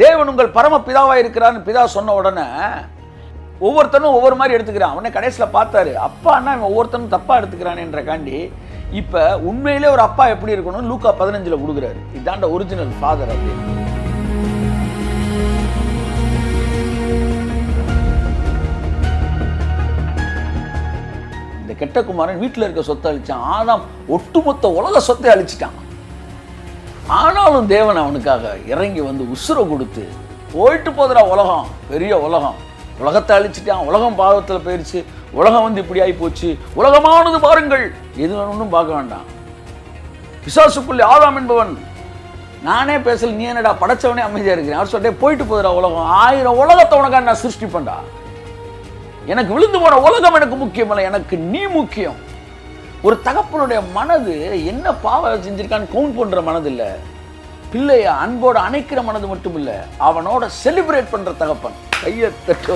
தேவன் உங்கள் பரம பிதாவாக இருக்கிறான்னு பிதா சொன்ன உடனே ஒவ்வொருத்தனும் ஒவ்வொரு மாதிரி எடுத்துக்கிறான். அவனை கடைசியில் பார்த்தாரு, அப்பான்னா இவன் ஒவ்வொருத்தனும் தப்பாக எடுத்துக்கிறானேன்ற காண்டி இப்போ உண்மையிலே ஒரு அப்பா எப்படி இருக்கணும்னு லூக்கா 15 கொடுக்குறாரு. இதாண்ட ஒரிஜினல் ஃபாதர் அப்படின்னு. இந்த கெட்ட குமாரன் வீட்டில் இருக்க சொத்தை அழிச்சான். ஆதாம் ஒட்டுமொத்த உலக சொத்தை அழிச்சிட்டான். ஆனாலும் தேவன் அவனுக்காக இறங்கி வந்து உசுரை கொடுத்து, போயிட்டு போதுடா உலகம், பெரிய உலகம், உலகத்தை அழிச்சிட்டான், உலகம் பாவத்தில் போயிடுச்சு, உலகம் வந்து இப்படி ஆகி போச்சு, உலகமானது பாருங்கள், எது வேணும்னு பார்க்க வேண்டாம். பிசாசுக்குள்ளே ஆதாம் என்பவன், நானே பேசல, நீ என்னடா படைச்சவனே அமைதியாக இருக்கிறேன். அவர் சொல்லிட்டே போயிட்டு போதுடா உலகம், 1000 உலகத்தை உனக்காக நான் சிருஷ்டிப்பேன்டா. எனக்கு விழுந்து போன உலகம் எனக்கு முக்கியம் இல்லை, எனக்கு நீ முக்கியம். ஒரு தகப்பனுடைய மனது என்ன பாவம் செஞ்சிருக்கான்னு கவுண்ட் பண்ற மனது இல்ல, பிள்ளைய அன்போட அணைக்கிற மனது மட்டும் இல்ல, அவனோட செலிப்ரேட் பண்ற தகப்பன். கையை தட்டு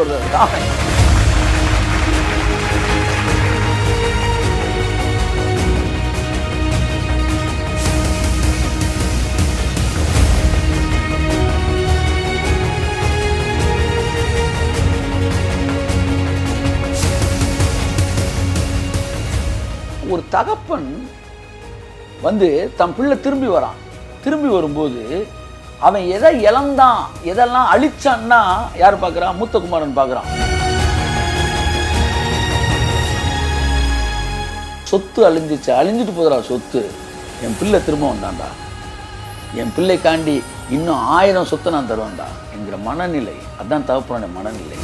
ஒரு தகப்பன் வந்து தம் பிள்ளை திரும்பி வரான். திரும்பி வரும்போது அவன் எதை இழந்தான், எதெல்லாம் அழிச்சான்னா யார் பார்க்குறான்? மூத்த குமாரன் பார்க்குறான். சொத்து அழிஞ்சிச்சு, அழிஞ்சிட்டு போதுடா சொத்து, என் பிள்ளை திரும்ப வந்தான்டா, என் பிள்ளைக்காண்டி இன்னும் 1000 சொத்தை நான் தருவேன்டா என்கிற மனநிலை. அதுதான் தகப்பனுடைய மனநிலை.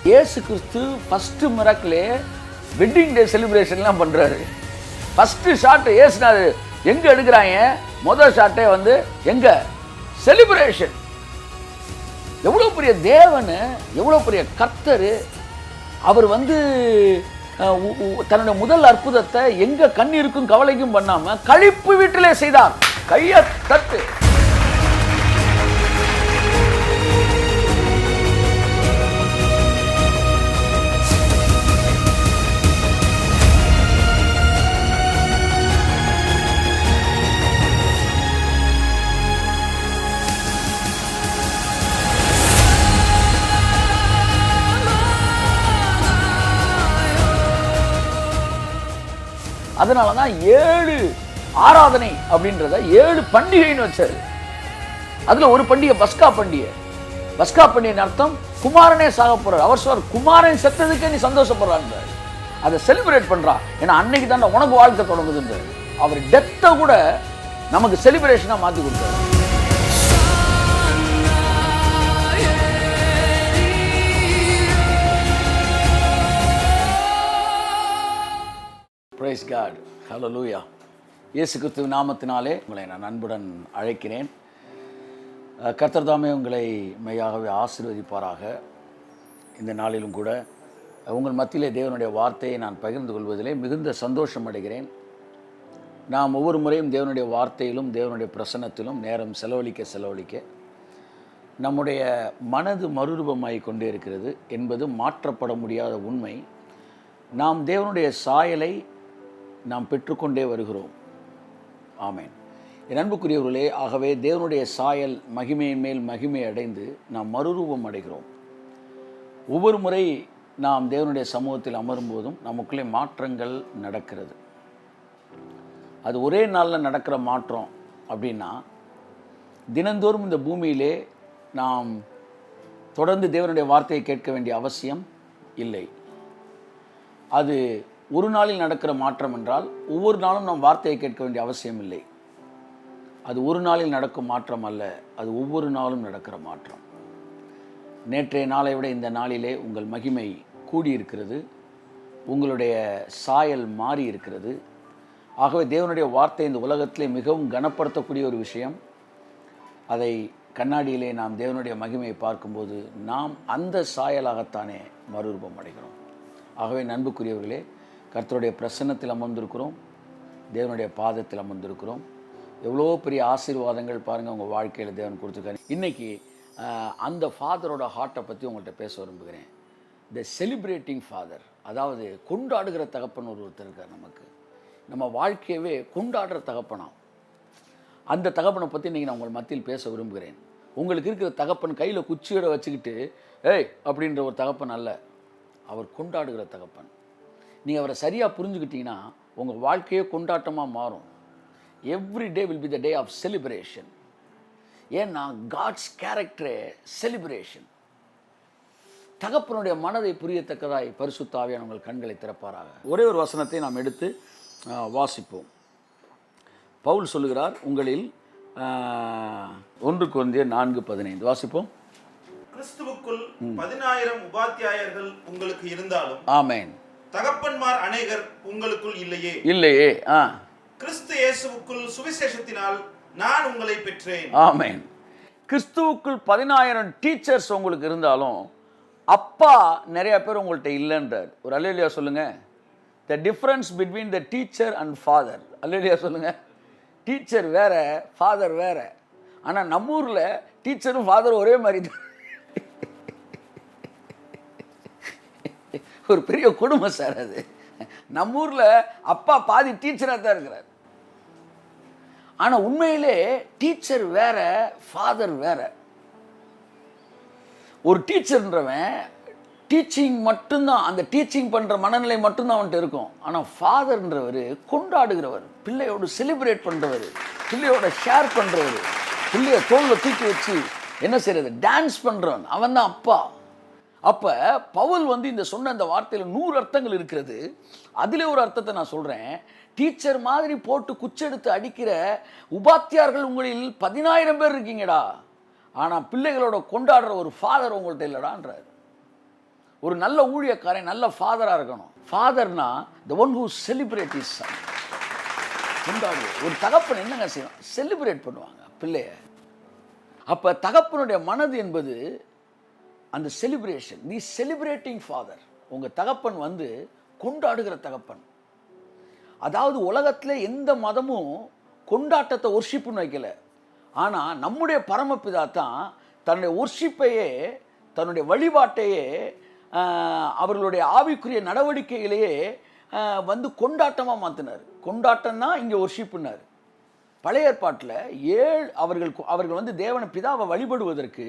இயேசு கிறிஸ்து ஃபர்ஸ்ட் மிராக்கிளே வெட்டிங் டே செலிப்ரேஷன்லாம் பண்ணுறாரு. ஃபஸ்ட்டு ஷாட்டு ஏசுனாரு எங்கே எடுக்கிறாங்க? முதல் ஷாட்டே வந்து எங்கே? செலிப்ரேஷன். எவ்வளோ பெரிய தேவன், எவ்வளோ பெரிய கர்த்தர். அவர் வந்து தன்னுடைய முதல் அற்புதத்தை எங்கே கண்ணீருக்கும் கவலைக்கும் பண்ணாமல் கழிப்பு வீட்டிலே செய்தார். கையை தட்டு. அதனால தான் 7 ஆராதனை அப்படின்றத 7 பண்டிகைன்னு வச்சாரு. அதுல ஒரு பண்டிகை பஸ்கா பண்டிகை. பஸ்கா பண்டிகை அர்த்தம் குமாரனே சாக போறார். அவர் சொல்றார், குமாரன் செத்ததுக்கே நீ சந்தோஷப்படுறாங்க, அதை செலிப்ரேட் பண்றா, ஏன்னா அன்னைக்கு தான் உனக்கு வாழ்க்கை தொடங்குதுன்ற. அவர் டெத்தை கூட நமக்கு செலிப்ரேஷனா மாத்தி கொடுத்தாரு. பிரைஸ் காட், ஹல்லேலூயா. இயேசு கிறிஸ்து நாமத்தினாலே உங்களை நான் அன்புடன் அழைக்கிறேன். கர்த்தர் தாமே உங்களை மெய்யாகவே ஆசீர்வதிப்பாராக. இந்த நாளிலும் கூட உங்கள் மத்தியிலே தேவனுடைய வார்த்தையை நான் பகிர்ந்து கொள்வதிலே மிகுந்த சந்தோஷம் அடைகிறேன். நாம் ஒவ்வொரு முறையும் தேவனுடைய வார்த்தையிலும் தேவனுடைய பிரசன்னத்திலும் நேரம் செலவழிக்க நம்முடைய மனது மறுரூபமாகி கொண்டே இருக்கிறது என்பது மாற்றப்பட முடியாத உண்மை. நாம் தேவனுடைய சாயலை நாம் பெற்றுக்கொண்டே வருகிறோம். ஆமேன். என் அன்புக்குரியவர்களே, ஆகவே தேவனுடைய சாயல் மகிமையின் மேல் மகிமை அடைந்து நாம் மறுரூபம் அடைகிறோம். ஒவ்வொரு முறை நாம் தேவனுடைய சமூகத்தில் அமரும் போதும் நமக்குள்ளே மாற்றங்கள் நடக்கிறது. அது ஒரே நாளில் நடக்கிற மாற்றம் அப்படின்னா, தினந்தோறும் இந்த பூமியிலே நாம் தொடர்ந்து தேவனுடைய வார்த்தையை கேட்க வேண்டிய அவசியம் இல்லை. அது ஒரு நாளில் நடக்கிற மாற்றம் என்றால் ஒவ்வொரு நாளும் நாம் வார்த்தையை கேட்க வேண்டிய அவசியம் இல்லை. அது ஒரு நாளில் நடக்கும் மாற்றம் அல்ல, அது ஒவ்வொரு நாளும் நடக்கிற மாற்றம். நேற்றைய நாளை விட இந்த நாளிலே உங்கள் மகிமை கூடியிருக்கிறது, உங்களுடைய சாயல் மாறி இருக்கிறது. ஆகவே தேவனுடைய வார்த்தை இந்த உலகத்திலே மிகவும் கனப்படுத்தக்கூடிய ஒரு விஷயம். அதை கண்ணாடியிலே நாம் தேவனுடைய மகிமையை பார்க்கும்போது நாம் அந்த சாயலாகத்தானே மறுரூபம் அடைகிறோம். ஆகவே நண்புக்குரியவர்களே, கர்த்தருடைய பிரசன்னத்தில் அமர்ந்திருக்கிறோம், தேவனுடைய பாதத்தில் அமர்ந்திருக்கிறோம். எவ்வளோ பெரிய ஆசீர்வாதங்கள் பாருங்கள் உங்கள் வாழ்க்கையில் தேவன் கொடுத்துருக்காரு. இன்றைக்கி அந்த ஃபாதரோட ஹார்ட்டை பற்றி உங்கள்கிட்ட பேச விரும்புகிறேன். த செலிப்ரேட்டிங் ஃபாதர், அதாவது கொண்டாடுகிற தகப்பன் ஒருத்தர் இருக்கார். நம்ம வாழ்க்கையவே கொண்டாடுற தகப்பனாம். அந்த தகப்பனை பற்றி இன்றைக்கி நான் உங்கள் மத்தியில் பேச விரும்புகிறேன். உங்களுக்கு இருக்கிற தகப்பன் கையில் குச்சியோட வச்சுக்கிட்டு ஏய் அப்படின்ற ஒரு தகப்பன் அல்ல, அவர் கொண்டாடுகிற தகப்பன். நீங்கள் அவரை சரியாக புரிஞ்சுக்கிட்டீங்கன்னா உங்கள் வாழ்க்கையே கொண்டாட்டமாக மாறும். Every day will be the day of celebration. ஏன்னா காட்ஸ் கேரக்டரே செலிப்ரேஷன். தகப்பனுடைய மனதை புரியத்தக்கதாய் பரிசுத்த ஆவியானவர் உங்கள் கண்களை திறப்பாராக. ஒரே ஒரு வசனத்தை நாம் எடுத்து வாசிப்போம். பவுல் சொல்லுகிறார், உங்களில் 1 கொரிந்தியர் 4:15 வாசிப்போம். கிறிஸ்துவுக்குள் 10,000 உபாத்தியாயர்கள் உங்களுக்கு இருந்தாலும் ஆமென், தகப்பன்மார் அநேகர் உங்களுக்குள் இல்லையே. இல்லையே. கிறிஸ்து இயேசுவுக்குள் சுவிசேஷத்தினால் நான் உங்களை பெற்றேன். ஆமென். கிறிஸ்துவுக்குள் 10,000 டீச்சர்ஸ் உங்களுக்கு இருந்தாலும் அப்பா நிறைய பேர் உங்கள்கிட்ட இல்லைன்றார். ஒரு அல்லேலூயா சொல்லுங்க. The difference between the teacher and father. அல்லேலூயா சொல்லுங்க. டீச்சர் வேற, ஃபாதர் வேற. ஆனால் நம்ம ஊரில் டீச்சரும் ஃபாதரும் ஒரே மாதிரி தான். ஒரு பெரிய குடும்பம் சார் அது. நம்ம ஊரில் அப்பா பாதி டீச்சராக தான் இருக்கிறார். ஆனால் உண்மையிலே டீச்சர் வேற, ஃபாதர் வேற. ஒரு டீச்சர்ன்றவன் டீச்சிங் மட்டும்தான், அந்த டீச்சிங் பண்ணுற மனநிலை மட்டும்தான் அவன்கிட்ட இருக்கும். ஆனால் ஃபாதர்ன்றவர் கொண்டாடுகிறவர், பிள்ளையோடு செலிப்ரேட் பண்ணுறவர், பிள்ளையோட ஷேர் பண்ணுறவர், பிள்ளைய தோளில் தூக்கி வச்சு என்ன செய்யறது, டான்ஸ் பண்ணுறவன், அவன் தான் அப்பா. அப்போ பவுல் இந்த சொன்ன அந்த வார்த்தையில் 100 அர்த்தங்கள் இருக்கிறது. அதில் ஒரு அர்த்தத்தை நான் சொல்கிறேன். டீச்சர் மாதிரி போட்டு குச்செடுத்து அடிக்கிற உபாத்தியார்கள் உங்களில் 10,000 பேர் இருக்கீங்கடா. ஆனால் பிள்ளைகளோட கொண்டாடுற ஒரு ஃபாதர் உங்கள்கிட்ட இல்லடான்றார். ஒரு நல்ல ஊழியக்காரன் நல்ல ஃபாதராக இருக்கணும். ஃபாதர்னா the one who celebrate is son. கொண்டாடுவோம். ஒரு தகப்பன் என்னங்க செய்யணும், செலிப்ரேட் பண்ணுவாங்க பிள்ளைய. அப்போ தகப்பனுடைய மனது என்பது அந்த செலிப்ரேஷன். தி செலிப்ரேட்டிங் ஃபாதர். உங்கள் தகப்பன் கொண்டாடுகிற தகப்பன். அதாவது உலகத்தில் எந்த மதமும் கொண்டாட்டத்தை ஒர்ஷிப்புன்னு வைக்கல. ஆனால் நம்முடைய பரமபிதா தான் தன்னுடைய ஒர்ஷிப்பையே, தன்னுடைய வழிபாட்டையே, அவர்களுடைய ஆவிக்குரிய நடவடிக்கைகளையே கொண்டாட்டமாக மாற்றினார். கொண்டாட்டம் தான் இங்கே ஒர்ஷிப்புனார். பழைய ஏற்பாட்டில் அவர்கள் தேவனை பிதாவை வழிபடுவதற்கு,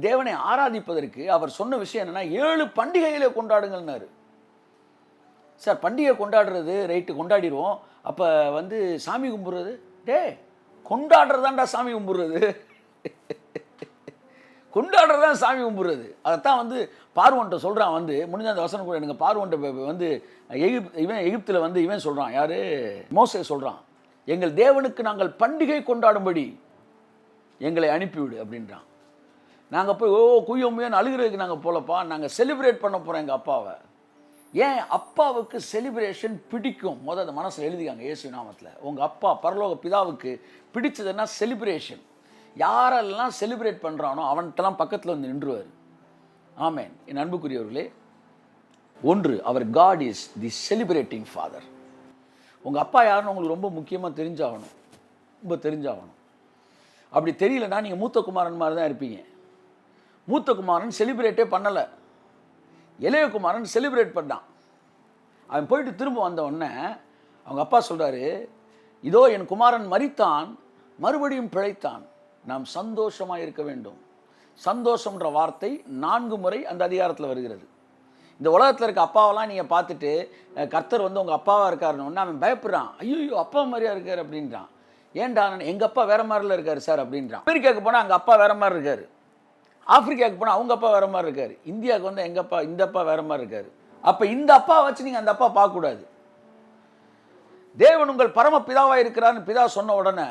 தேவனை ஆராதிப்பதற்கு அவர் சொன்ன விஷயம் என்னென்னா 7 பண்டிகைகளை கொண்டாடுங்கள்னாரு. சார் பண்டிகை கொண்டாடுறது ரைட்டு, கொண்டாடிடுவோம். அப்போ சாமி கும்பிட்றது, கொண்டாடுறதாண்டா சாமி கும்பிட்றது. கொண்டாடுறதான் சாமி கும்பிட்றது. அதைத்தான் பார்வோன்ட்ட சொல்கிறான். முடிஞ்ச அந்த வசனம் கூட எனக்கு பார்வோன்ட்ட எகிப்தில் இவன் சொல்கிறான், யார், மோசே சொல்கிறான், எங்கள் தேவனுக்கு நாங்கள் பண்டிகை கொண்டாடும்படி எங்களை அனுப்பிவிடு அப்படின்றான். நாங்கள் போய் குய்யம்மையான்னு அழுகிறதுக்கு நாங்கள் போலப்பா, நாங்கள் செலிப்ரேட் பண்ண போகிறோம் எங்கள் அப்பாவை. ஏன் அப்பாவுக்கு செலிப்ரேஷன் பிடிக்கும்? அந்த மனசில் எழுதிக்காங்க இயேசு நாமத்தில். உங்கள் அப்பா பரலோக பிதாவுக்கு பிடிச்சதுன்னா செலிப்ரேஷன். யாரெல்லாம் செலிப்ரேட் பண்ணுறானோ அவன்கிட்டலாம் பக்கத்தில் நின்றுவார். ஆமென். என் அன்புக்குரியவர்களே, ஒன்று, அவர் God is the celebrating father. உங்கள் அப்பா யாருன்னு உங்களுக்கு ரொம்ப முக்கியமாக தெரிஞ்சாகணும், ரொம்ப தெரிஞ்சாகணும். அப்படி தெரியலன்னா நீங்கள் மூத்த குமாரன் மாதிரி தான் இருப்பீங்க. மூத்த குமாரன் செலிப்ரேட்டே பண்ணலை, இளைய குமாரன் செலிப்ரேட் பண்ணான். அவன் போயிட்டு திரும்ப வந்த உடனே அவங்க அப்பா சொல்கிறாரு, இதோ என் குமாரன் மரித்தான், மறுபடியும் பிழைத்தான், நாம் சந்தோஷமாக இருக்க வேண்டும். சந்தோஷம்ன்ற வார்த்தை 4 முறை அந்த அதிகாரத்தில் வருகிறது. இந்த உலகத்தில் இருக்க அப்பாவெல்லாம் நீங்கள் பார்த்துட்டு கர்த்தர் உங்கள் அப்பாவாக இருக்காருன்னு அவன் பயப்படுறான். ஐயோ அப்பா மாதிரியா இருக்கார் அப்படின்றான். ஏன்டா, எங்கள் அப்பா வேற மாதிரில இருக்கார் சார் அப்படின்றான். அமெரிக்காவுக்கு போனால் அங்கே அப்பா வேற மாதிரி இருக்கார், ஆப்பிரிக்காவுக்கு போனால் அவங்க அப்பா வேற மாதிரி இருக்கார், இந்தியாவுக்கு எங்கள் அப்பா இந்த அப்பா வேற மாதிரி இருக்கார். அப்போ இந்த அப்பா வச்சு நீங்கள் அந்த அப்பா பார்க்கக்கூடாது. தேவன் உங்கள் பரம பிதாவாக இருக்கிறான்னு பிதா சொன்ன உடனே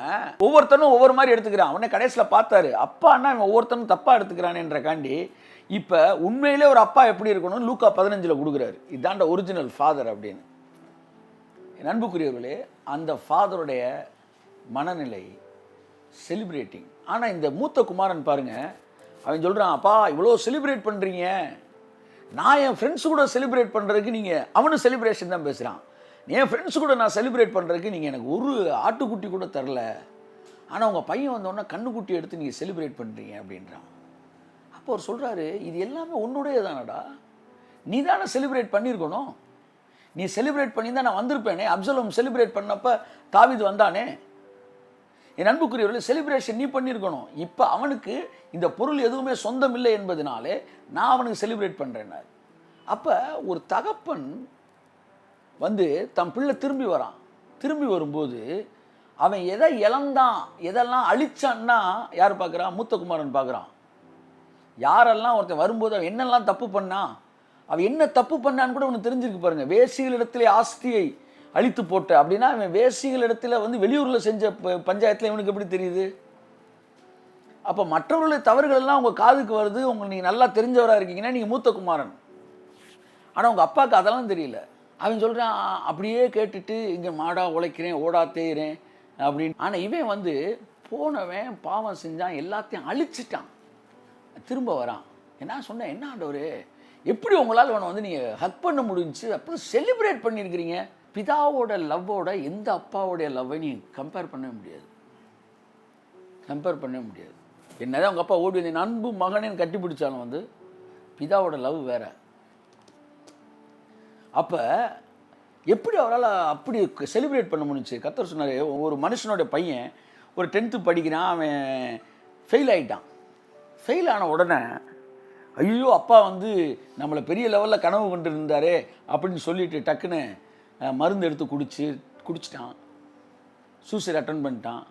ஒவ்வொருத்தனும் ஒவ்வொரு மாதிரி எடுத்துக்கிறான். உடனே கடைசியில் பார்த்தாரு, அப்பான்னா இவன் ஒவ்வொருத்தனும் தப்பாக எடுத்துக்கிறானேன்ற காண்டி இப்போ உண்மையிலே ஒரு அப்பா எப்படி இருக்கணும் லூக்கா 15 கொடுக்குறாரு. இதாண்ட ஒரிஜினல் ஃபாதர் அப்படின்னு. என் அன்புக்குரியவர்களே, அந்த ஃபாதருடைய மனநிலை செலிப்ரேட்டிங். ஆனால் இந்த மூத்த குமாரன் பாருங்க, அவன் சொல்கிறான், அப்பா இவ்வளோ செலிப்ரேட் பண்ணுறீங்க, நான் என் ஃப்ரெண்ட்ஸு கூட செலிப்ரேட் பண்ணுறதுக்கு நீங்கள், அவனும் செலிப்ரேஷன் தான் பேசுகிறான், என் ஃப்ரெண்ட்ஸு கூட நான் செலிப்ரேட் பண்ணுறதுக்கு நீங்கள் எனக்கு ஒரு ஆட்டுக்குட்டி கூட தரல, ஆனால் உங்கள் பையன் வந்தோடனே கண்ணுக்குட்டி எடுத்து நீங்கள் செலிப்ரேட் பண்ணுறீங்க அப்படின்றான். அப்போ அவர் சொல்கிறாரு, இது எல்லாமே உன்னுடைய தானடா, நீ தானே செலிப்ரேட் பண்ணியிருக்கணும், நீ செலிப்ரேட் பண்ணி தான் நான் வந்திருப்பேனே. அப்சலோம் செலிப்ரேட் பண்ணப்போ தாவீது வந்தானே. என் அன்புக்குரியவர்களே, செலிப்ரேஷன் நீ பண்ணியிருக்கணும். இப்போ அவனுக்கு இந்த பொருள் எதுவுமே சொந்தம் இல்லை என்பதனாலே நான் அவனுக்கு செலிப்ரேட் பண்ணுறேன்னார். அப்போ ஒரு தகப்பன் வந்து தன் பிள்ளை திரும்பி வரான். திரும்பி வரும்போது அவன் எதை இழந்தான், எதெல்லாம் அழிச்சான்னா யார் பார்க்குறான்? மூத்த குமாரன் பார்க்குறான். யாரெல்லாம் ஒருத்தன் வரும்போது அவன் என்னெல்லாம் தப்பு பண்ணான், அவன் என்ன தப்பு பண்ணான்னு கூட அவனுக்கு தெரிஞ்சிருக்கு பாருங்க. வேசிகளிடத்திலே ஆஸ்தியை அழித்து போட்ட அப்படின்னா அவன் வேசிகளிடத்துல வந்து வெளியூரில் செஞ்ச பஞ்சாயத்தில் இவனுக்கு எப்படி தெரியுது? அப்போ மற்றவர்களுடைய தவறுகள் எல்லாம் உங்கள் காதுக்கு வருது, உங்களுக்கு நீங்கள் நல்லா தெரிஞ்சவராக இருக்கீங்கன்னா நீங்கள் மூத்த குமாரன். ஆனால் உங்கள் அப்பாவுக்கு அதெல்லாம் தெரியல. அவன் சொல்கிறான், அப்படியே கேட்டுட்டு இங்கே மாடா உழைக்கிறேன், ஓடா தேயிறேன் அப்படின்னு. ஆனால் இவன் வந்து போனவன் பாவம் செஞ்சான், எல்லாத்தையும் அழிச்சிட்டான், திரும்ப வரான். என்ன சொன்னேன், என்ன ஆண்டவரே, எப்படி உங்களால் அவனை வந்து நீங்கள் ஹக் பண்ண முடிஞ்சு அப்புறம் செலிப்ரேட் பண்ணியிருக்கிறீங்க? பிதாவோட லவ்வோட எந்த அப்பாவோடைய லவ்வை நீ கம்பேர் பண்ண முடியாது, கம்பேர் பண்ண முடியாது. என்னதான் உங்கள் அப்பா ஓடி வந்து அன்பு மகனேன்னு கட்டி பிடிச்சாலும் வந்து பிதாவோட லவ் வேற. அப்போ எப்படி அவரால் அப்படி செலிப்ரேட் பண்ண முடிஞ்சு? கர்த்தர் சொன்னார், ஒரு மனுஷனோட பையன் ஒரு 10th படிக்கிறான், அவன் ஃபெயில் ஆகிட்டான். ஃபெயில் ஆன உடனே ஐயோ அப்பா வந்து நம்மளை பெரிய லெவலில் கனவு கொண்டு இருந்தாரே அப்படின்னு சொல்லிட்டு டக்குன்னு மருந்து எடுத்து குடிச்சிட்டான், சூசைட் அட்டன் பண்ணிட்டான்.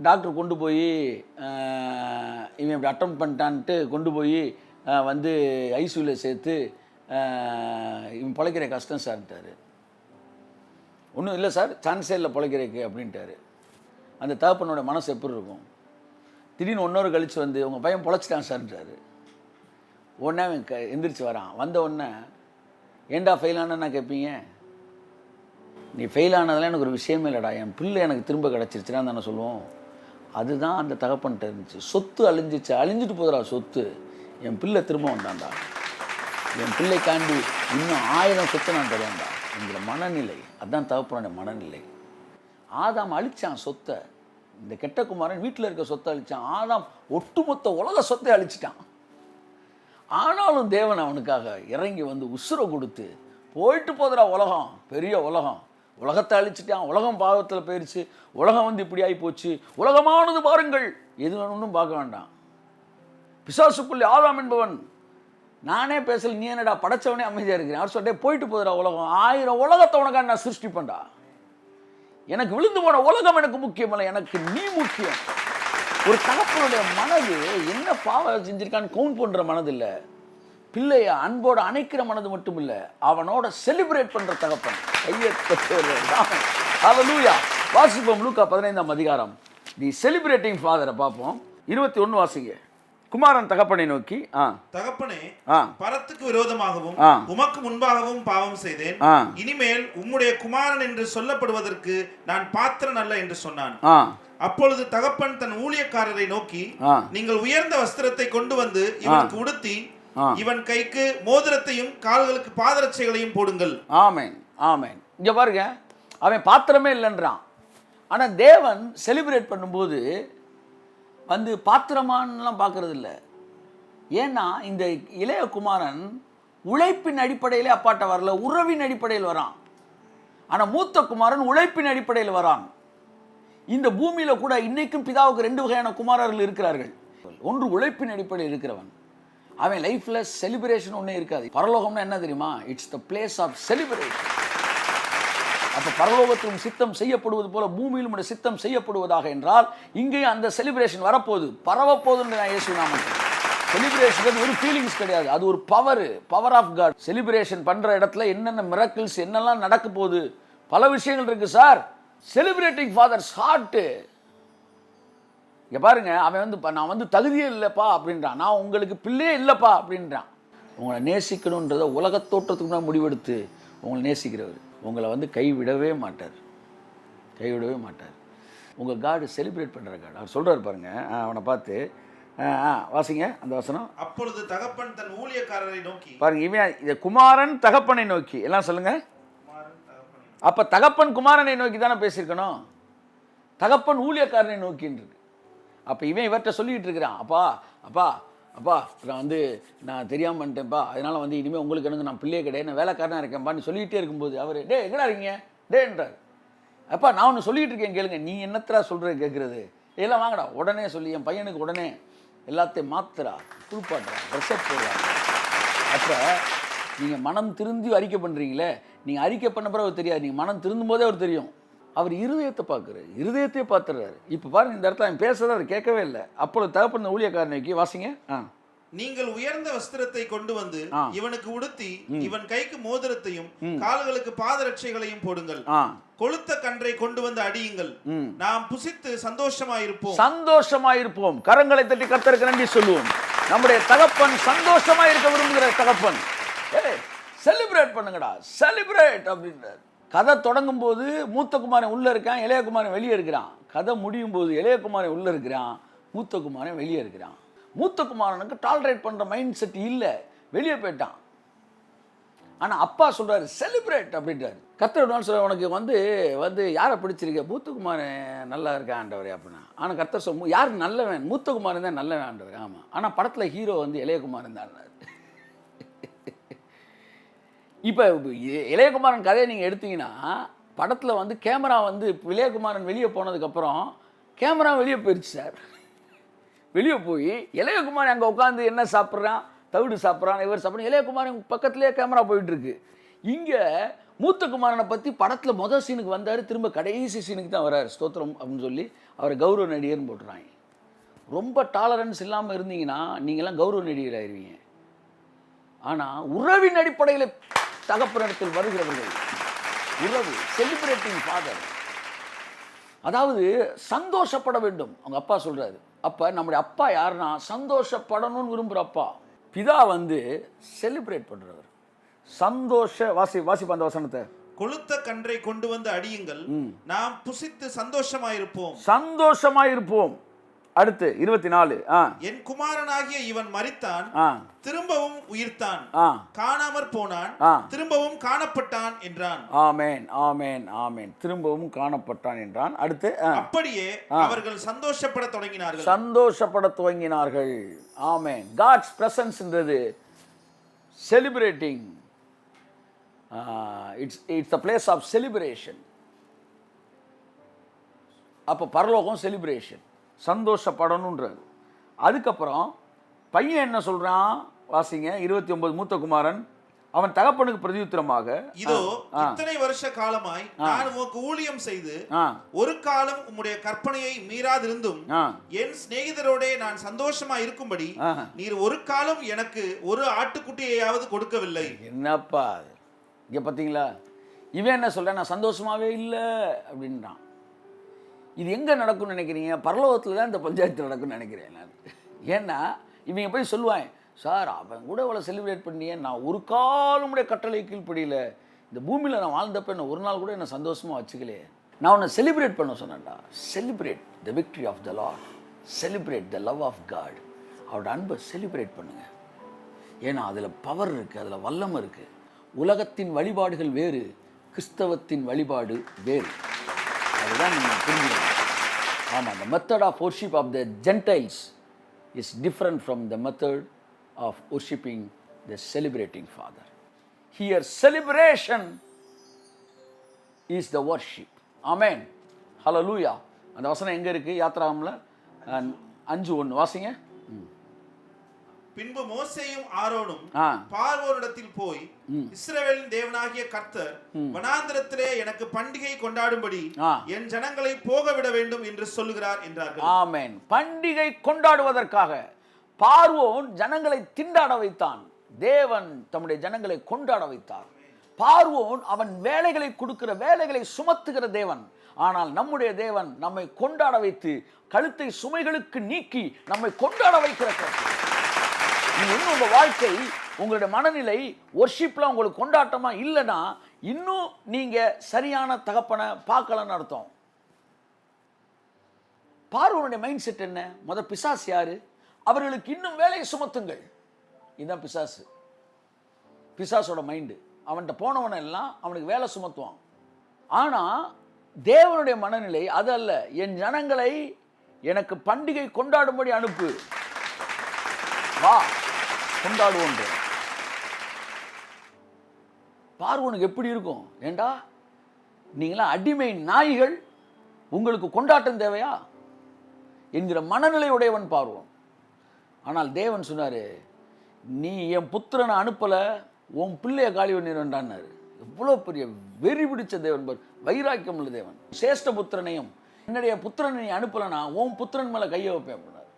டாக்டர் கொண்டு போய் இவன் இப்படி அட்டன் பண்ணிட்டான்ட்டு கொண்டு போய் வந்து ஐசியூவில் சேர்த்து இவன் பிழைக்கிற கஷ்டம் சார்ட்டார். ஒன்றும் இல்லை சார், சான்ஸே இல்லை பிழைக்கிறதுக்கு அப்படின்ட்டாரு. அந்த தகப்பனோட மனசு எப்படி இருக்கும்? திடீர்னு 1 hour கழித்து வந்து உங்கள் பையன் பிழைச்சிட்டான் சார்ன்றாரு. உடனே அவன் எந்திரிச்சு வரான். வந்த உடனே ஏண்டா ஃபெயில் ஆனேன்னா கேட்பீங்க? நீ ஃபெயில் ஆனதெல்லாம் எனக்கு ஒரு விஷயமே இல்லைடா, என் பிள்ளை எனக்கு திரும்ப கிடச்சிருச்சுன்னா தானே சொல்லுவோம். அதுதான் அந்த தகப்பன்கிட்ட இருந்துச்சு. சொத்து அழிஞ்சிச்சு, அழிஞ்சிட்டு போதுடா சொத்து, என் பிள்ளை திரும்ப வந்தான்டா, என் பிள்ளைக்காண்டி இன்னும் 1000 சொத்து நான் தருவேன்டா என்கிற மனநிலை. அதுதான் தகப்பனுடைய மனநிலை. ஆதாம் அழிச்சான் சொத்தை, இந்த கெட்ட குமாரன் வீட்டில் இருக்க சொத்தை அழிச்சான். ஆதாம் ஒட்டுமொத்த உலக சொத்தை அழிச்சிட்டான். ஆனாலும் தேவன் அவனுக்காக இறங்கி வந்து உசுரை கொடுத்து, போயிட்டு போதுடா உலகம், பெரிய உலகம், உலகத்தை அழிச்சிட்டான், உலகம் பாவத்தில் போயிடுச்சு, உலகம் வந்து இப்படி ஆகி போச்சு, உலகமானது பாருங்கள், எது ஒன்றும் பார்க்க வேண்டாம். பிசாசுக்குள்ளே ஆதாம் என்பவன், நானே பேசல, நீ என்னடா படைச்சவனே அமைதியாக இருக்கிறேன். அவர் சொல்லிட்டே போயிட்டு போதுடா உலகம், 1000 உலகத்தை உனக்காக நான் சிருஷ்டிப்பேன்டா, எனக்கு விழுந்து போன உலகம் எனக்கு முக்கியமல்ல, எனக்கு நீ முக்கியம். ஒரு தகப்பனுடைய மனது என்ன பாவம் செஞ்சிருக்கான்னு கவுண்ட் பண்ணுற மனது இல்லை, பிள்ளைய அன்போடு அணைக்கிற மனது மட்டும் இல்லை, அவனோட செலிப்ரேட் பண்ணுற தகப்பன். ஹல்லேலூயா. வாசிப்போம் லூக்கா 15ஆம் அதிகாரம், தி செலிப்ரேட்டிங் ஃபாதரை பார்ப்போம். 21 வாசிங்க. குமாரன் தகப்பனை நோக்கி, தகப்பனே, பரத்துக்கு விரோதமாகவும் உமக்கு முன்பாகவும் பாவம் செய்தேன், இனிமேல் உம்முடைய குமாரன் என்று சொல்லப்படுவதற்கு நான் பாத்திரன் அல்ல என்று சொன்னான். அப்பொழுது தகப்பன் தன் ஊழியக்காரரை நோக்கி, நீங்கள் உயர்ந்த வஸ்திரத்தை கொண்டு வந்து இவனுக்கு உடுத்தி இவன் கைக்கு மோதிரத்தையும் கால்களுக்கு பாதரட்சைகளையும் போடுங்கள். ஆமென், ஆமென். இங்க பாருங்க, அவன் பாத்திரமே இல்லைன்றான். ஆனா தேவன் செலிப்ரேட் பண்ணும்போது வந்து பாத்திரமானலாம் பார்க்கறது இல்லை. ஏன்னா இந்த இளைய குமாரன் உழைப்பின் அடிப்படையிலே அப்பாட்ட வரல, உறவின் அடிப்படையில் வரான். ஆனா மூத்த குமாரன் உழைப்பின் அடிப்படையில் வரான். இந்த பூமியில கூட இன்னைக்கும் பிதாவுக்கு 2 வகையான குமாரர்கள் இருக்கிறார்கள். ஒன்று உழைப்பின் அடிப்படையில் இருக்கிறவன், அவன் லைஃப்ல செலிப்ரேஷன் ஒண்ணே இருக்காது. பரலோகம்னா என்ன தெரியுமா? It's the place of celebration. அப்போ பரலோகத்திலும் சித்தம் செய்யப்படுவது போல பூமியிலும் சித்தம் செய்யப்படுவதாக என்றால் இங்கேயும் அந்த செலிப்ரேஷன் வரப்போகுது, பரவப்போகுதுன்னு நான் இயேசு நாமத்தில். செலிப்ரேஷன் ஒரு ஃபீலிங்ஸ் கிடையாது, அது ஒரு பவர் ஆஃப் காட். செலிப்ரேஷன் பண்ற இடத்துல என்னென்ன மிரக்கிள்ஸ் என்னெல்லாம் நடக்க போகுது, பல விஷயங்கள் இருக்கு சார். செலிப்ரேட்டிங் ஃபாதர்ஸ் ஹார்ட் இங்கே பாருங்க, அவன் வந்து நான் வந்து தகுதியே இல்லைப்பா அப்படின்றான், நான் உங்களுக்கு பிள்ளையே இல்லைப்பா அப்படின்றான். உங்களை நேசிக்கணுன்றதை உலகத்தோற்றத்துக்கு தான் முடிவெடுத்து உங்களை நேசிக்கிறவர் உங்களை வந்து கைவிடவே மாட்டார், கைவிடவே மாட்டார். உங்கள் காடு செலிப்ரேட் பண்ணுற காடு. அவர் சொல்கிறார் பாருங்க, அவனை பார்த்து வாசிங்க அந்த வசனம். அப்பொழுது தகப்பன் தன் ஊழியக்காரரை நோக்கி, பாருங்க, இவன் இது குமாரன் தகப்பனை நோக்கி, எல்லாம் சொல்லுங்க. அப்போ தகப்பன் குமாரனை நோக்கி தானே பேசியிருக்கணும், தகப்பன் ஊழியக்காரனை நோக்கின்னு இருக்கு. அப்போ இவன் இவர்கிட்ட சொல்லிக்கிட்டு இருக்கிறான், அப்பா அப்பா அப்பா நான் தெரியாமல் பண்ணிட்டேன்ப்பா, அதனால் வந்து இனிமேல் உங்களுக்கு எனக்கு நான் பிள்ளையே கிடையாது, நான் வேலைக்காரனாக இருக்கேன்ப்பான்னு சொல்லிகிட்டே இருக்கும்போது அவர் எங்கடா இருக்கீங்க டேன்றார். அப்பா நான் ஒன்று சொல்லிகிட்டு இருக்கேன் கேளுங்க, நீ என்னத்தரா சொல்கிற கேட்குறது, எல்லாம் வாங்கடா உடனே சொல்லி என் பையனுக்கு உடனே எல்லாத்தையும் மாத்துறா, குளிப்பாட்டுறா, ட்ரெஸ்அப் போடுறா. அப்போ நீங்கள் மனம் திருந்தி அறிக்கை பண்ணுறீங்களே, நீங்கள் அறிக்கை பண்ண பிறகு அவர் தெரியாது, நீங்கள் மனம் திருந்தும் போதே அவர் தெரியும். அவர் இருதயத்தை பார்க்குறாரு, இருதயத்தையே பார்த்துடுறாரு. இப்போ பாருங்க, இந்த இடத்துல அவன் பேசுறத அவர் கேட்கவே இல்லை. அப்பொழுது தகப்பன் ஊழியக்காரனைக்கு வாசிங்க. நீங்கள் உயர்ந்த வஸ்திரத்தை கொண்டு வந்து இவனுக்கு உடுத்தி இவன் கைக்கு மோதிரத்தையும் கால்களுக்கு பாதரட்சைகளையும் போடுங்கள், கொளுத்த கன்றை கொண்டு வந்து அடியுங்கள், நாம் புசித்து சந்தோஷமாயிருப்போம். சந்தோஷமாயிருப்போம். கரங்களை தட்டி கர்த்தருக்கு நன்றி சொல்லுவோம். நம்முடைய தகப்பன் சந்தோஷமாயிருக்க விரும்புகிற தகப்பன். செலிப்ரேட் பண்ணுங்கடா, செலிப்ரேட் அப்படின்றார். கதை தொடங்கும் போது மூத்த குமாரன் உள்ள இருக்கான், இளைய குமாரன் வெளியே இருக்கிறான். கதை முடியும் போது இளைய குமாரன் உள்ள இருக்கிறான், மூத்த குமாரன் வெளியே இருக்கிறான். மூத்த குமாரனுக்கு டாலரேட் பண்ற மைண்ட் செட் இல்லை, வெளியே போயிட்டான். ஆனா அப்பா சொல்றாரு செலிப்ரேட் அப்படின்றாரு. கர்த்தர் சொல்ற, உனக்கு வந்து வந்து யாரை பிடிச்சிருக்க, மூத்த குமாரன் நல்லா இருக்கா ஆண்டவரே அப்படின்னா. ஆனா கர்த்தர் சொல்ல, யார் நல்லவன், மூத்த குமாரன் தான் நல்லவன் ஆண்டவர். ஆமா, ஆனா படத்துல ஹீரோ வந்து இளைய குமாரன் தான். இப்போ இளையகுமாரன் கதையை நீங்கள் எடுத்தீங்கன்னா, படத்தில் வந்து கேமரா வந்து இளையகுமாரன் வெளியே போனதுக்கப்புறம் கேமரா வெளியே போயிடுச்சு சார். வெளியே போய் இளையகுமாரன் அங்கே உட்காந்து என்ன சாப்பிட்றான், தவிடு சாப்பிட்றான், இவர் சாப்பிட்றான், இளையகுமாரன் பக்கத்துலேயே கேமரா போயிட்டுருக்கு. இங்கே மூத்த குமாரனை பற்றி படத்தில் மொதல் சீனுக்கு வந்தார், திரும்ப கடைசி சீனுக்கு தான் வர்றார், ஸ்தோத்திரம் அப்படின்னு சொல்லி அவரை கௌரவ நடிகர்னு போட்டுறாங்க. ரொம்ப டாலரன்ஸ் இல்லாமல் இருந்தீங்கன்னா நீங்களாம் கௌரவ நடிகர் ஆயிடுவீங்க. ஆனால் உறவின் அடிப்படையில் தகப்பனிடத்தில் வருகிறவர்கள் உறவு, செலிப்ரேட்டிங் ஃபாதர், அதாவது சந்தோஷப்பட வேண்டும். அவங்க அப்பா சொல்றாரு. அப்ப நம்முடைய அப்பா யாருன்னா சந்தோஷப்படணும்னு விரும்புகிற அப்பா. பிதா வந்து செலிப்ரேட் பண்றவர். வாசிப்ப அந்த வசனத்தை. கொளுத்த கன்றை கொண்டு வந்து அடியுங்கள், நாம் புசித்து சந்தோஷமாயிருப்போம். சந்தோஷமாயிருப்போம். அடுத்து 24. என் குமாரனாகிய இவன் மரித்தான், திரும்பவும் உயிர்த்தான், காணாமற் போனான், திரும்பவும் காணப்பட்டான் என்றான். ஆமென், ஆமென், ஆமென். திரும்பவும் காணப்பட்டான் என்றான். அடுத்து அப்படியே அவர்கள் சந்தோஷப்பட தொடங்கினார்கள். சந்தோஷப்பட துவங்கினார்கள். ஆமென். காட்ஸ் பிரசன்ஸ்ன்றது celebrating. It's a place of celebration. அப்போ பரலோகம் செலிப்ரேஷன், சந்தோஷப்படணுன்றது. அதுக்கப்புறம் பையன் என்ன சொல்றான் வாசிங்க. 29. மூத்த குமாரன் அவன் தகப்பனுக்கு பிரதியுத்தரமாக, இதோ இத்தனை வருஷ காலமாய் நான் உமக்கு ஊழியம் செய்து ஒரு காலம் உம்முடைய கற்பனையை மீறாதிருந்தும் என் சிநேகிதரோட நான் சந்தோஷமா இருக்கும்படி நீர் ஒரு காலம் எனக்கு ஒரு ஆட்டுக்குட்டியையாவது கொடுக்கவில்லை. என்னப்பா இங்க பாத்தீங்களா, இவன் என்ன சொல்றான், நான் சந்தோஷமாவே இல்லை அப்படின்றான். இது எங்கே நடக்கும்னு நினைக்கிறீங்க? பரலோகத்தில் தான் இந்த பஞ்சாயத்து நடக்கும்னு நினைக்கிறேன் நான். ஏன்னா இவங்க போய் சொல்லுவாங்க, சார் அவன் கூட இவ்வளோ செலிப்ரேட் பண்ணியே, நான் ஒரு காலம் உடைய கட்டளை கீழ்ப்படியில் இந்த பூமியில் நான் வாழ்ந்தப்ப என்ன ஒரு நாள் கூட என்ன சந்தோஷமாக வச்சுக்கலையே. நான் உன்னை செலிப்ரேட் பண்ண சொன்னேன்டா. Celebrate the victory of the Lord, celebrate the love of God. அவரோட அன்பை செலிப்ரேட் பண்ணுங்க. ஏன்னா அதில் பவர் இருக்குது, அதில் வல்லமை இருக்குது. உலகத்தின் வழிபாடுகள் வேறு, கிறிஸ்தவத்தின் வழிபாடு வேறு. அதுதான் நீங்கள் புரிஞ்சுக்கணும். ஆமாம், the method of worship of the Gentiles is different from the method of worshiping the celebrating Father. Here celebration is the worship. Amen. Hallelujah. அந்த வசனம் எங்கே இருக்குது? யாத்ராகமம்ல 5:1 வாசிங்க. பின்பு மோசேயும் ஆரோனும் பார்வோனிடத்தில் போய், இஸ்ரவேலின் தேவனாகிய கர்த்தர் வனாந்திரத்திலே எனக்கு பண்டிகை கொண்டாடும்படி என் ஜனங்களை போக விட வேண்டும் என்று சொல்லுகிறார் என்றார்கள். ஆமென். பண்டிகை கொண்டாடுவதற்காக பார்வோன் ஜனங்களை திண்டாட வைத்தான். தேவன் தம்முடைய ஜனங்களை கொண்டாட வைத்தார். பார்வோன் அவன் வேலைகளை கொடுக்கிற, வேலைகளை சுமத்துகிற தேவன். ஆனால் நம்முடைய தேவன் நம்மை கொண்டாட வைத்து கழுத்தை சுமைகளுக்கு நீக்கி நம்மை கொண்டாட வைக்கிற கர்த்தர். நீங்க இன்னும் உங்க வாழ்க்கை, உங்களுடைய மனநிலை வொர்ஷிப்ல உங்களுக்கு கொண்டாட்டமா இல்லைன்னா இன்னும் நீங்க சரியான தகப்பனை பார்க்கலன்னு அர்த்தம். பார்வோனுடைய மைண்ட் செட் என்ன? பிசாசு யாரு? அவர்களுக்கு இன்னும் வேலையை சுமத்துங்கள். இதுதான் பிசாசு. பிசாசோட மைண்டு. அவன்கிட்ட போனவன எல்லாம் அவனுக்கு வேலை சுமத்துவான். ஆனா தேவனுடைய மனநிலை அது அல்ல. என் ஜனங்களை எனக்கு பண்டிகை கொண்டாடும்படி அனுப்பு, வா கொண்டாடுவோம். பார்வோனுக்கு எப்படி இருக்கும்? ஏண்டா நீங்களாம் அடிமை நாய்கள், உங்களுக்கு கொண்டாட்டம் தேவையா என்கிற மனநிலையுடையவன் பார்வோன். ஆனால் தேவன் சொன்னாரு, நீ என் புத்திரனை அனுப்பல, உன் பிள்ளைய காலி பண்ணிடுவேன்டான்னாரு. எவ்வளோ பெரிய வெறி பிடிச்ச தேவன் பார், வைராக்கியம் உள்ள தேவன். சேஷ்ட புத்திரனையும் என்னுடைய புத்திரனை நீ அனுப்பலனா உன் புத்திரன் மேலே கையை வைப்பேன் அப்படின்னாரு.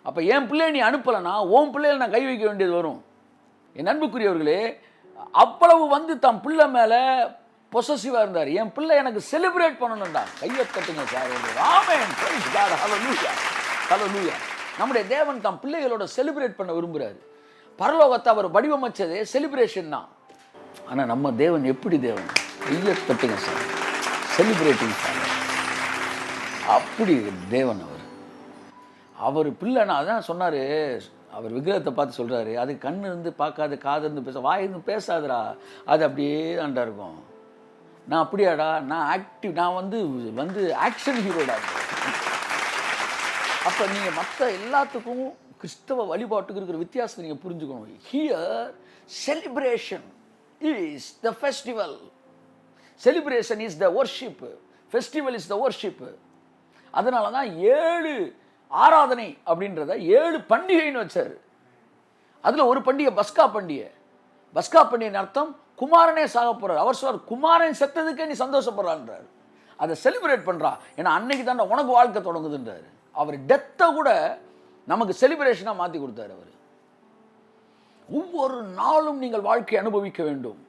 அப்போ என் பிள்ளையை நீ அனுப்பலனா உன் பிள்ளையில நான் கை வைக்க வேண்டியது வரும். என் அன்புக்குரியவர்களே, அவ்வளவு வந்து தம் பிள்ளை மேலே பொசசிவாக இருந்தார். என் பிள்ளை எனக்கு செலிப்ரேட் பண்ணணும்டா. கையை தட்டுங்க சார். ஆமென், பிரைஸ் காட், ஹல்லேலூயா, ஹல்லேலூயா. நம்முடைய தேவன் தம் பிள்ளைகளோட செலிப்ரேட் பண்ண விரும்புகிறார். பரலோகத்தை அவர் வடிவமைச்சதே செலிப்ரேஷன் தான். ஆனால் நம்ம தேவன் எப்படி தேவன்? கையை தட்டுங்க சார், செலிப்ரேட்டிங் சார். அப்படி தேவன் அவர். அவர் பிள்ளைனா அதான் சொன்னார். அவர் விக்கிரகத்தை பார்த்து சொல்கிறாரு, அது கண்ணு இருந்து பார்க்காது, காது இருந்து பேச, வாய் இருந்து பேசாதுடா, அது அப்படியே தாண்டா இருக்கும். நான் அப்படியாடா, நான் ஆக்டிவ், நான் வந்து ஆக்ஷன் ஹீரோடா. அப்போ நீங்கள் மற்ற எல்லாத்துக்கும் கிறிஸ்தவ வழிபாட்டுக்கு இருக்கிற வித்தியாசத்தை நீங்கள் புரிஞ்சுக்கணும். Here celebration is the festival, celebration is the worship, festival is the worship. அதனால தான் 7 ஆராதனை அப்படின்றத 7 பண்டிகைன்னு வச்சார். அதில் ஒரு பண்டிகை பஸ்கா பண்டிகை. பஸ்கா பண்டிகையின் அர்த்தம் குமாரனே சாக போறார். அவர் சொல்றார், குமாரன் செத்ததுக்கே நீ சந்தோஷப்படுறான்றார். அதை செலிப்ரேட் பண்றா, ஏன்னா அன்னைக்கு தான் உனக்கு வாழ்க்கை தொடங்குதுன்றார். அவர் டெத்தை கூட நமக்கு செலிப்ரேஷனாக மாற்றி கொடுத்தார். அவர் ஒவ்வொரு நாளும் நீங்கள் வாழ்க்கையை அனுபவிக்க வேண்டும்.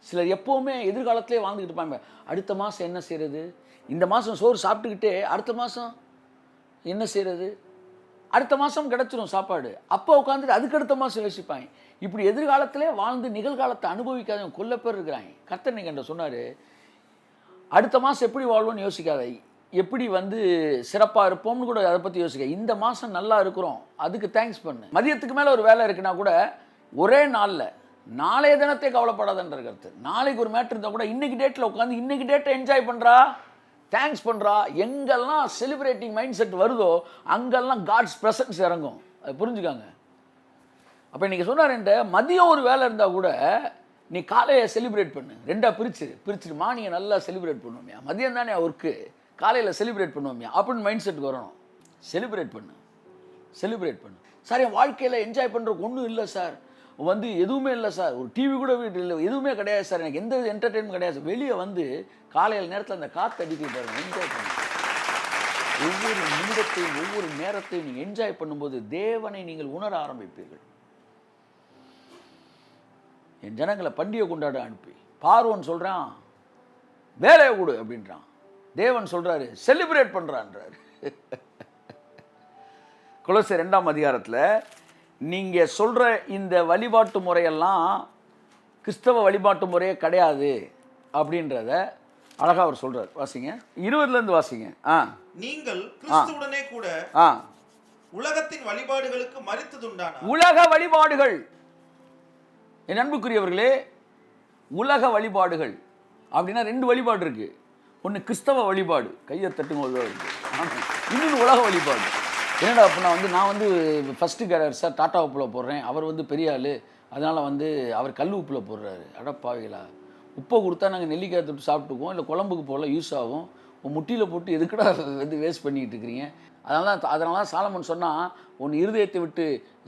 சிலர் எப்போவுமே எதிர்காலத்திலே வாழ்ந்துக்கிட்டு இருப்பாங்க. அடுத்த மாதம் என்ன செய்கிறது, இந்த மாதம் சோறு சாப்பிட்டுக்கிட்டே அடுத்த மாதம் என்ன செய்கிறது, அடுத்த மாதம் கிடச்சிரும் சாப்பாடு, அப்போ உட்காந்துட்டு அதுக்கு அடுத்த மாதம் யோசிப்பாங்க. இப்படி எதிர்காலத்திலே வாழ்ந்து நிகழ்காலத்தை அனுபவிக்காதவங்க கொல்ல பேர் இருக்கிறாங்க. கர்த்தர் நீங்க சொன்னார், அடுத்த மாதம் எப்படி வாழ்வோன்னு யோசிக்காத, எப்படி சிறப்பாக இருப்போம்னு கூட அதை பற்றி யோசிக்க. இந்த மாதம் நல்லா இருக்கிறோம், அதுக்கு தேங்க்ஸ் பண்ணு. மதியத்துக்கு மேலே ஒரு வேலை இருக்குன்னா கூட ஒரே நாளில் நாளைய தினத்தை கவலைப்படாதன்ற கருத்து. நாளைக்கு ஒரு மேட்ரு இருந்தால் கூட இன்னைக்கு டேட்டில் உட்காந்து இன்னைக்கு டேட்டை என்ஜாய் பண்ணுறா, தேங்க்ஸ் பண்ணுறா. எங்கெல்லாம் செலிப்ரேட்டிங் மைண்ட் செட் வருதோ அங்கெல்லாம் காட்ஸ் ப்ரெசன்ஸ் இறங்கும். அது புரிஞ்சுக்காங்க. அப்போ இன்றைக்கி சொன்னார்ன்ற மதியம் ஒரு வேலை இருந்தால் கூட நீ காலையை செலிப்ரேட் பண்ணு. ரெண்டாக பிரிச்சுட்டு மார்னிங்கை நல்லா செலிப்ரேட் பண்ணுவோம்யா, மதியம் தானே அவருக்கு, காலையில் செலிப்ரேட் பண்ணுவோம்யா அப்படின்னு மைண்ட் செட்டுக்கு வரணும். செலிப்ரேட் பண்ணு சார். என் வாழ்க்கையில் என்ஜாய் பண்ணுறதுக்கு ஒன்றும் இல்லை சார், எதுவுமே இல்லை சார், ஒரு டிவி கூட வீட்டில் இல்லை, எதுவுமே கிடையாது சார், எனக்கு எந்த என்டர்டெயின்மெண்ட் கிடையாது. வெளியே காலையில் நேரத்தில் அந்த காற்று அடிக்கிட்டு பாருங்க, என்ஜாய் பண்ணுங்க. ஒவ்வொரு நிமிடத்தையும் ஒவ்வொரு நேரத்தையும் நீங்கள் என்ஜாய் பண்ணும்போது தேவனை நீங்கள் உணர ஆரம்பிப்பீர்கள். என் ஜனங்களை பண்டிகை கொண்டாட அனுப்பி, பார்வோன் சொல்கிறான் வேலையை கொடு அப்படின்றான், தேவன் சொல்கிறாரு செலிப்ரேட் பண்ணுறான்றார். கொலோசியர் 2ஆம் அதிகாரத்தில் நீங்கள் சொல்கிற இந்த வழிபாட்டு முறையெல்லாம் கிறிஸ்தவ வழிபாட்டு முறையே கிடையாது அப்படின்றத அழகாக அவர் சொல்கிறார். வாசிங்க, 20 வாசிங்க. நீங்கள் கிறிஸ்துவுடனே கூட உலகத்தின் வழிபாடுகளுக்கு மரித்ததுண்டான உலக வழிபாடுகள். என் அன்புக்குரியவர்களே, உலக வழிபாடுகள் அப்படின்னா 2 வழிபாடு இருக்கு. ஒன்று கிறிஸ்தவ வழிபாடு, கையை தட்டுங்க, இன்னொன்று உலக வழிபாடு. என்னடா அப்படின்னா நான் ஃபஸ்ட்டு கேரர் சார் டாட்டா உப்பில் போடுறேன், அவர் பெரிய ஆள், அதனால் அவர் கல் உப்பில் போடுறாரு. அடப்பாவிகளா, உப்பை கொடுத்தா நாங்கள் நெல்லிக்காய் தொட்டு சாப்பிட்டுக்குவோம், இல்லை குழம்புக்கு போல யூஸ் ஆகும், முட்டியில் போட்டு எதுக்குடா வேஸ்ட் பண்ணிக்கிட்டு இருக்கிறீங்க. அதனால தான் சாலமன் சொன்னால், உன் இருதயத்தை விட்டு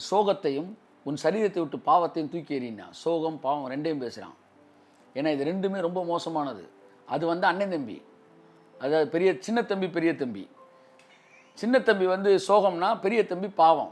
சோகத்தையும் உன் சரீரத்தை விட்டு பாவத்தையும் தூக்கி எறினா. சோகம் பாவம் ரெண்டையும் பேசுகிறான். ஏன்னா இது ரெண்டுமே ரொம்ப மோசமானது. அது அண்ணன் தம்பி, அதாவது சின்ன தம்பி பெரிய தம்பி. சின்ன தம்பி சோகம்னா, பெரிய தம்பி பாவம்.